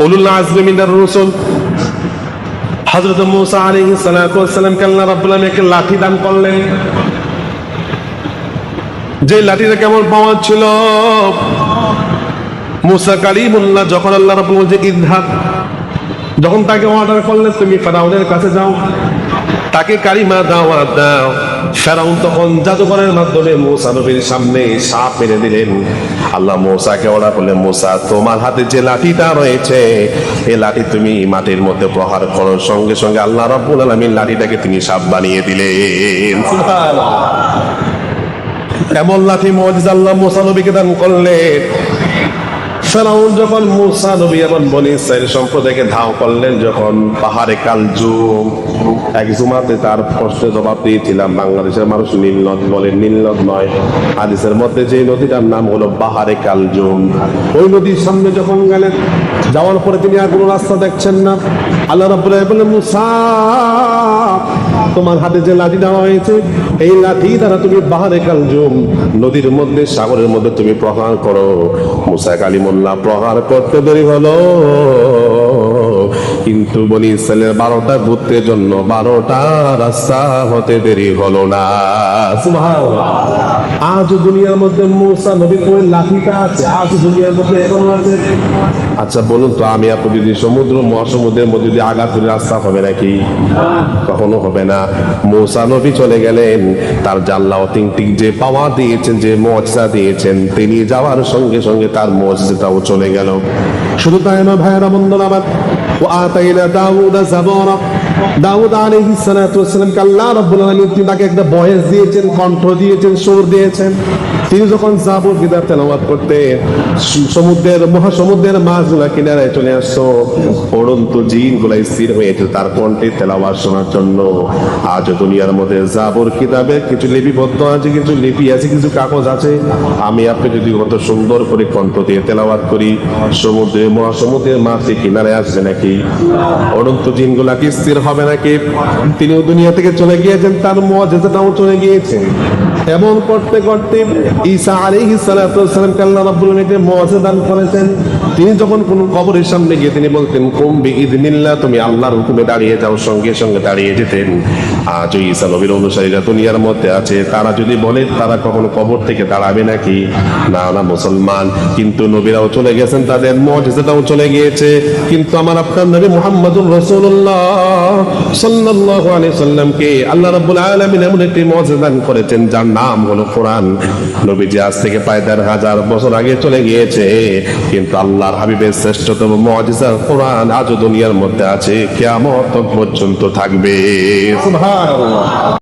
উলুল আজমি মিনার রাসূল হযরত মূসা আলাইহিস সালাতু ওয়াস সালামকে আল্লাহ রাব্বুল আলামিন একটা লাঠি দান করলেন। যে লাঠিটা কেমন পাওয়ার ছিল, মূসা কালিমুল্লাহ যখন আল্লাহ রাব্বুল আলামিন ইযহাব, যখন তাকে অর্ডার করলেন তুমি ফেরাউনের কাছে যাও, তাকে কালিমা দাওয়াত দাও, ফেরাউন তখন জাদুকরের মাধ্যমে মূসা নবীর সামনে সাপ মেরে দিলেন। আল্লাহ মূসাকে অর্ডার করলেন, মূসা তোমার হাতে যে লাঠিটা রয়েছে এই লাঠি তুমি মাটির মধ্যে প্রহার করো। সঙ্গে সঙ্গে আল্লাহ রাব্বুল আলামিন লাঠিটাকে তিনি সাপ বানিয়ে দিলেন। সুবহানাল্লাহ। এমন লাঠি মুজিজা আল্লাহ মূসা নবীকে দান করলেন। ফেরাউন যখন মূসা নবী এবং বনী ইসরাইল সম্প্রদায়কে ধাও করলেন, যখন পাহাড়ে কালজুম, এক জুমাতে তার প্রশ্নের জবাব দিয়েছিলাম, বাংলাদেশের মানুষ নীল নদ বলে, নীল নদ নয়, হাদিসের মধ্যে যে নদীটার নাম হলো পাহাড়ে কালজুম। ওই নদীর সামনে যখন গেলেন, যাওয়ার পরে তিনি আর কোনো রাস্তা দেখছেন না। আল্লাহ রাব্বুল আলামিন বললেন, মূসা তোমার হাতে যে লাঠি দেওয়া হয়েছে এই লাঠি দ্বারা তুমি পাহাড়ে কালজুম নদীর মধ্যে, সাগরের মধ্যে তুমি প্রহার করো। মূসা কালিমুল্লাহ প্রহার করতে দেরি হলো, কিন্তু বনী ইসরাইলের 12টা গোত্রের জন্য 12টা রাস্তা হতে দেরি হলো না। সুবহানাল্লাহ। আজ দুনিয়ার মধ্যে মূসা নবীর ওই লাঠিটা আছে, আজ দুনিয়ার মধ্যে এখনো আছে। আচ্ছা বলুন তো, আমি আপনি যদি সমুদ্র মহাসমুদ্রের মধ্যে যদি আঘাত করে রাস্তা হবে নাকি? কখনো হবে না। মূসা নবী চলে গেলেন, তার জাল্লা অথেন্টিক যে পাওয়ার দিয়েছেন, যে মুজিজা দিয়েছেন, তিনি যাওয়ার সঙ্গে সঙ্গে তার মুজিজাটাও চলে গেল। শুধু তাই নয় ভাইয়েরা বন্ধুরা আমার, وآتينا داوود زبورا, দাউদ আলাইহিস সালাতু ওয়াস সালামকে আল্লাহ রাব্বুল আলামিন তাকে একটা ভয়েস দিয়েছেন, কণ্ঠ দিয়েছেন, সুর দিয়েছেন। তিনি যখন জাবুর কিতাব তেলাওয়াত করতেন, মহাসমুদ্রের মাছগুলা কিনারায় চলে আসতো, পড়ন্ত জিনগুলা স্থির হয়েছে তার কণ্ঠে তেলাওয়াত শোনার জন্য। আজ দুনিয়ার মধ্যে জাবুর কিতাবে কিছু লিপিবদ্ধ আছে, কিছু লিপি আছে, কিছু কাগজ আছে। আমি আপনি যদি কত সুন্দর করে কণ্ঠ দিয়ে তেলাওয়াত করি, মহাসমুদ্রের মাছ কিনারে আসবে নাকি? অনন্ত জিনগুলা কি স্থির হবে নাকি? তিনিও দুনিয়া থেকে চলে গিয়েছেন, তার মুজিজাটাও চলে গিয়েছে। এমন করতে করতে ঈসা আলাইহিস সালাতু ওয়াস সালামকে আল্লাহ রাব্বুল আলামিন মুজিজা দান করেছেন। তিনি যখন কোন কবরের সামনে গিয়ে তিনি বলতেন কুম বিইযনিল্লাহ, তুমি আল্লাহর হুকুমে দাঁড়িয়ে যাও, সঙ্গে সঙ্গে দাঁড়িয়ে যেতেন। আজ ঈসা নবীর অনুসারীরা দুনিয়ার মধ্যে আছে, তারা যদি বলে তারা কখনো কবর থেকে দাঁড়াবে নাকি? না না মুসলমান, কিন্তু নবীরাও চলে গেছেন, তাদের মুজিজাটাও চলে গিয়েছে। কিন্তু আমার আপনার নবী মুহাম্মদুর রাসূলুল্লাহ সাল্লাল্লাহু আলাইহি সাল্লামকে আল্লাহ রাব্বুল আলামিন এমন একটি মুজিজা দান করেছেন যার নাম হলো কোরআন। নবীজি আজ থেকে প্রায় ১৫০০ বছর আগে চলে গিয়েছে, কিন্তু আল্লাহর হাবিবের শ্রেষ্ঠতম মুজিজা কোরআন আজও দুনিয়ার মধ্যে আছে, কিয়ামত পর্যন্ত থাকবে। সুবহানাল্লাহ।